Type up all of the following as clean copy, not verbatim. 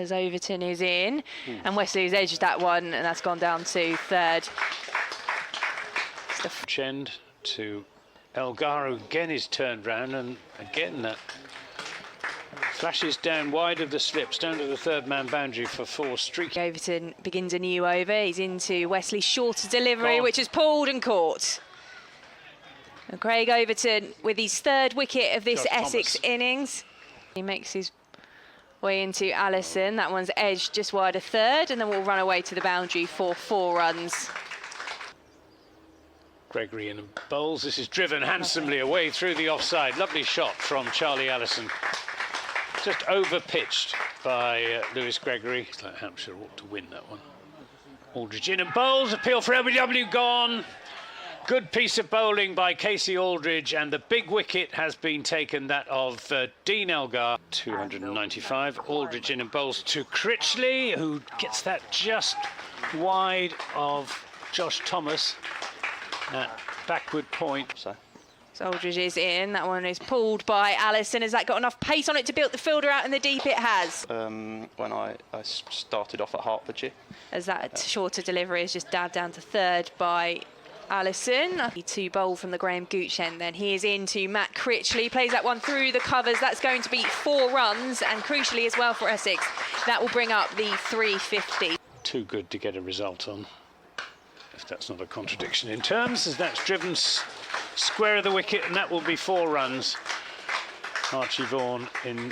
as Overton is in. And Wesley's edged that one, and that's gone down to third. End to Elgar, who again is turned round, and again that flashes down wide of the slips, down to the third man boundary for four. Streaky. Overton begins a new over. He's into Wesley's shorter delivery, which is pulled and caught. And Craig Overton with his third wicket of this Essex innings. He makes his way into Allison. That one's edged just wide of third, and then we'll run away to the boundary for 4 runs. Gregory in and bowls. This is driven handsomely away through the offside. Lovely shot from Charlie Allison. Just over-pitched by Lewis Gregory. It's like Hampshire ought to win that one. Aldridge in and bowls. Appeal for LBW gone. Good piece of bowling by Casey Aldridge, and the big wicket has been taken, that of Dean Elgar. 295. Aldridge in and bowls to Critchley, who gets that just wide of Josh Thomas at backward point. So Aldridge is in. That one is pulled by Allison. Has that got enough pace on it to build the fielder out in the deep? It has. When I started off at Hertfordshire. As that shorter delivery is just dabbed down to third by Allison. To bowl from the Graham Gooch end then. He is into Matt Critchley. Plays that one through the covers. That's going to be 4 runs, and crucially as well for Essex, that will bring up the 350. Too good to get a result on, if that's not a contradiction in terms, as that's driven square of the wicket, and that will be 4 runs. Archie Vaughan in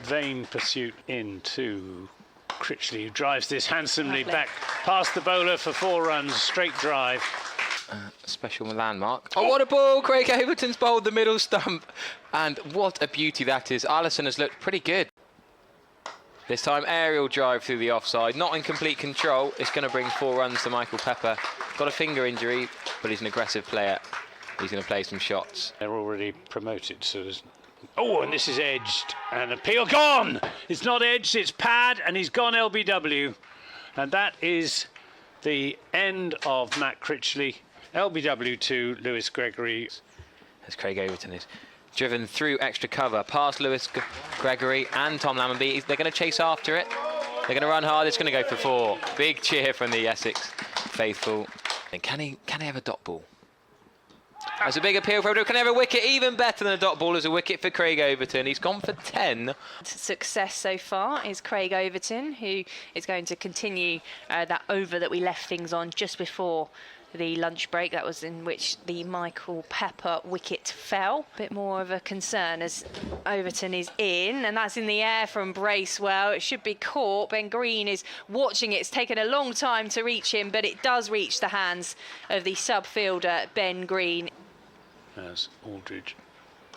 vain pursuit into Critchley, who drives this handsomely back past the bowler for 4 runs, straight drive. Special landmark. Oh, what a ball! Craig Overton's bowled the middle stump, and what a beauty that is. Allison has looked pretty good. This time aerial drive through the offside, not in complete control. It's going to bring 4 runs to Michael Pepper. Got a finger injury, but he's an aggressive player. He's going to play some shots. They're already promoted, so there's... Oh, and this is edged, and appeal gone! It's not edged, it's pad, and he's gone LBW. And that is the end of Matt Critchley. LBW to Lewis Gregory. As Craig Overton is driven through extra cover, past Lewis Gregory and Tom Lammonby. They're going to chase after it. They're going to run hard. It's going to go for 4. Big cheer from the Essex faithful. And can he have a dot ball? That's a big appeal for Overton. Can he have a wicket? Even better than a dot ball as a wicket for Craig Overton. He's gone for 10. Success so far is Craig Overton, who is going to continue that over that we left things on just before the lunch break. That was in which the Michael Pepper wicket fell. A bit more of a concern as Overton is in, and that's in the air from Bracewell. It should be caught. Ben Green is watching it. It's taken a long time to reach him, but it does reach the hands of the sub-fielder, Ben Green. As Aldridge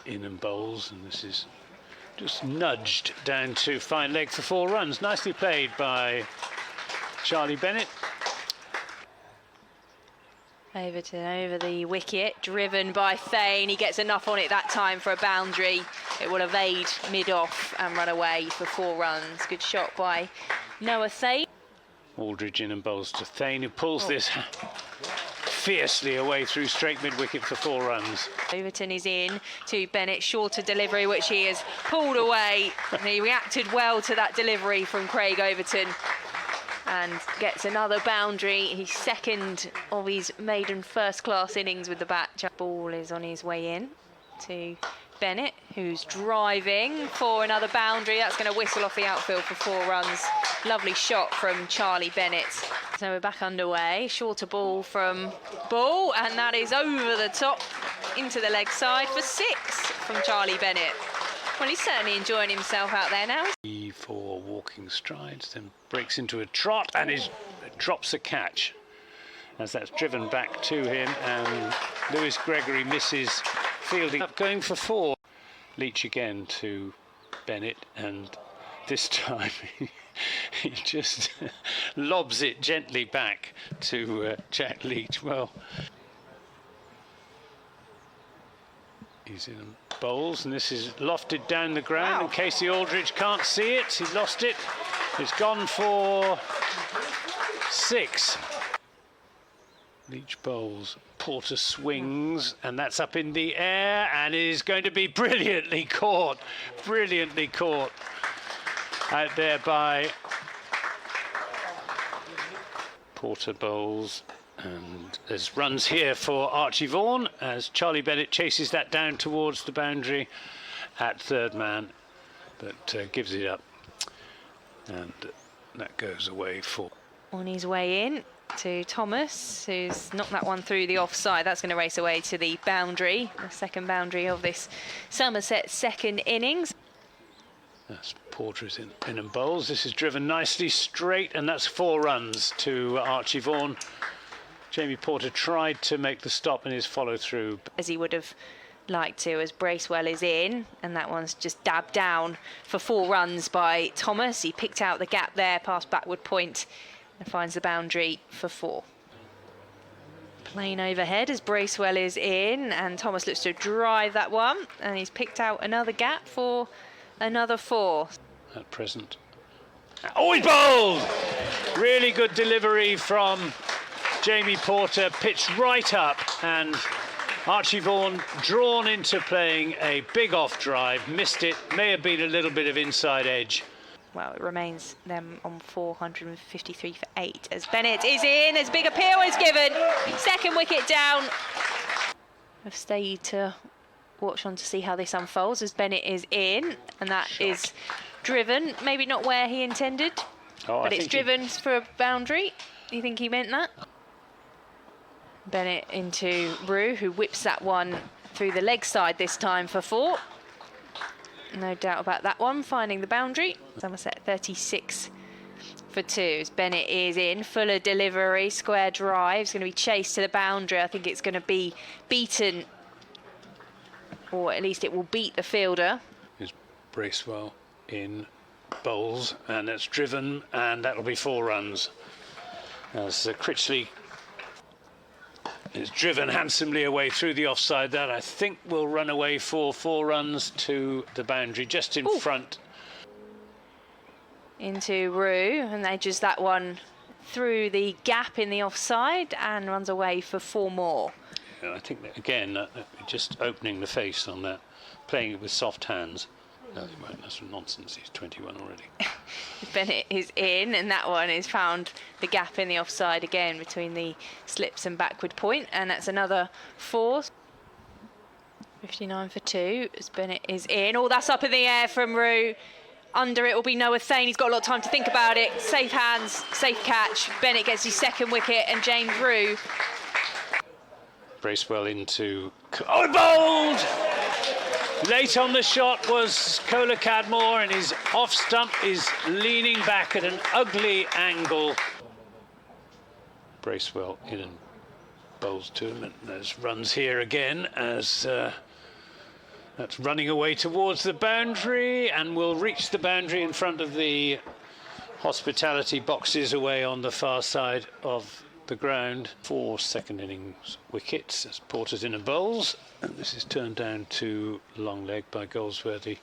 in and bowls, and this is just nudged down to fine leg for 4 runs. Nicely played by Charlie Bennett. Overton over the wicket, driven by Thane. He gets enough on it that time for a boundary. It will evade mid-off and run away for 4 runs. Good shot by Noah Thane. Aldridge in and bowls to Thane, who pulls this fiercely away through straight mid-wicket for 4 runs. Overton is in to Bennett, shorter delivery, which he has pulled away. And he reacted well to that delivery from Craig Overton and gets another boundary. He's second of his maiden first-class innings with the bat. Ball is on his way in to Bennett, who's driving for another boundary. That's going to whistle off the outfield for 4 runs. Lovely shot from Charlie Bennett. So we're back underway. Shorter ball from Bull, and that is over the top into the leg side for 6 from Charlie Bennett. Well, he's certainly enjoying himself out there now. For walking strides, then breaks into a trot and drops a catch as that's driven back to him, and Lewis Gregory misses fielding. Up going for 4. Leach again to Bennett, and this time he just lobs it gently back to Jack Leach. Well, he's in bowls, and this is lofted down the ground, and Casey Aldridge can't see it. He lost it. It's gone for 6. Leach bowls, Porter swings, and that's up in the air, and is going to be brilliantly caught out there by Porter bowls, and there's runs here for Archie Vaughan as Charlie Bennett chases that down towards the boundary at third man, but gives it up, and that goes away for. On his way in to Thomas, who's knocked that one through the offside. That's going to race away to the boundary, the second boundary of this Somerset second innings. That's Porter's in and bowls. This is driven nicely straight, and that's 4 runs to Archie Vaughan. Jamie Porter tried to make the stop in his follow through, As he would have liked to, as Bracewell is in, and that one's just dabbed down for 4 runs by Thomas. He picked out the gap there past backward point and finds the boundary for 4. Plain overhead as Bracewell is in, and Thomas looks to drive that one, and he's picked out another gap for another 4. at present. Oh, he's bowled! Really good delivery from Jamie Porter, pitched right up, and Archie Vaughan drawn into playing a big off drive, missed it, may have been a little bit of inside edge. Well, it remains them on 453 for 8 as Bennett is in, as big appeal is given. Second wicket down. I've stayed to watch on to see how this unfolds as Bennett is in, and that is driven, maybe not where he intended, but it's driven for a boundary. Do you think he meant that? Bennett into Rue, who whips that one through the leg side this time for 4. No doubt about that one, finding the boundary. Somerset 36 for 2 as Bennett is in. Fuller delivery, square drive. It's going to be chased to the boundary. I think it's going to be beaten, or at least it will beat the fielder. Here's Bracewell in bowls, and it's driven, and that'll be 4 runs. As Critchley is driven handsomely away through the offside. That, I think, will run away for 4 runs to the boundary, just in front. Into Rue, and edges that one through the gap in the offside and runs away for 4 more. Yeah, I think that, again, just opening the face on that, playing it with soft hands. No, he won't. That's nonsense. He's 21 already. Bennett is in, and that one is found the gap in the offside again between the slips and backward point, and that's another 4. 59 for 2 as Bennett is in. Oh, that's up in the air from Rue. Under it will be Noah Thane. He's got a lot of time to think about it. Safe hands, safe catch. Bennett gets his second wicket, and James Rue. Bracewell into... Oh, bowled! Late on the shot was Kola Cadmore, and his off stump is leaning back at an ugly angle. Bracewell in and bowls to him, and there's runs here again as that's running away towards the boundary, and will reach the boundary in front of the hospitality boxes away on the far side of the ground. 4 second innings wickets as Porter's in and bowls, and this is turned down to long leg by Goldsworthy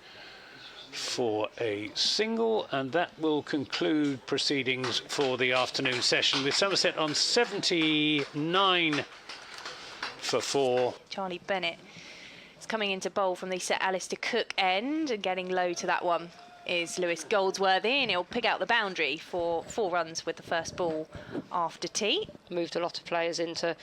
for a single, and that will conclude proceedings for the afternoon session with Somerset on 79 for 4. Charlie Bennett is coming into bowl from the Sir Alistair Cook end, and getting low to that one is Lewis Goldsworthy, and he'll pick out the boundary for 4 runs with the first ball after tea. Moved a lot of players into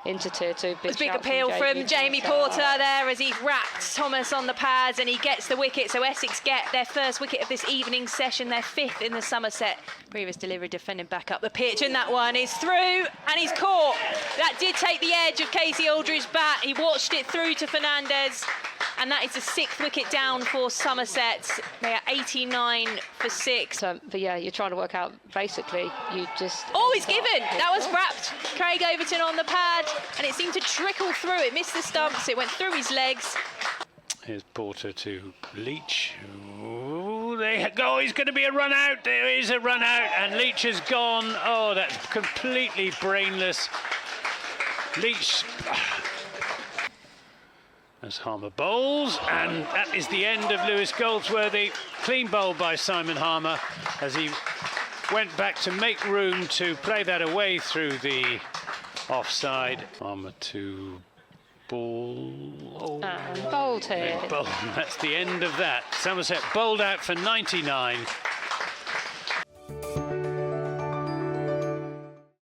tier 2. Big appeal from Jamie Porter there as he's wrapped Thomas on the pads, and he gets the wicket. So Essex get their first wicket of this evening session, their 5th in the Somerset. Previous delivery defending back up the pitch, and that one is through, and he's caught. That did take the edge of Casey Aldridge's bat. He watched it through to Fernandez, and that is the 6th wicket down for Somerset. They are 89 for 6. But yeah, you're trying to work out, basically, you just... Oh, he's given! That was wrapped Craig Overton on the pad, and it seemed to trickle through. It missed the stumps, it went through his legs. Here's Porter to Leach. Ooh, they go. He's going to be a run out. There is a run out, and Leach has gone. Oh, that's completely brainless. Leach... as Harmer bowls, and that is the end of Lewis Goldsworthy. Clean bowl by Simon Harmer as he went back to make room to play that away through the offside. Harmer to ball. Oh, and bowled here. Bowl. That's the end of that. Somerset bowled out for 99.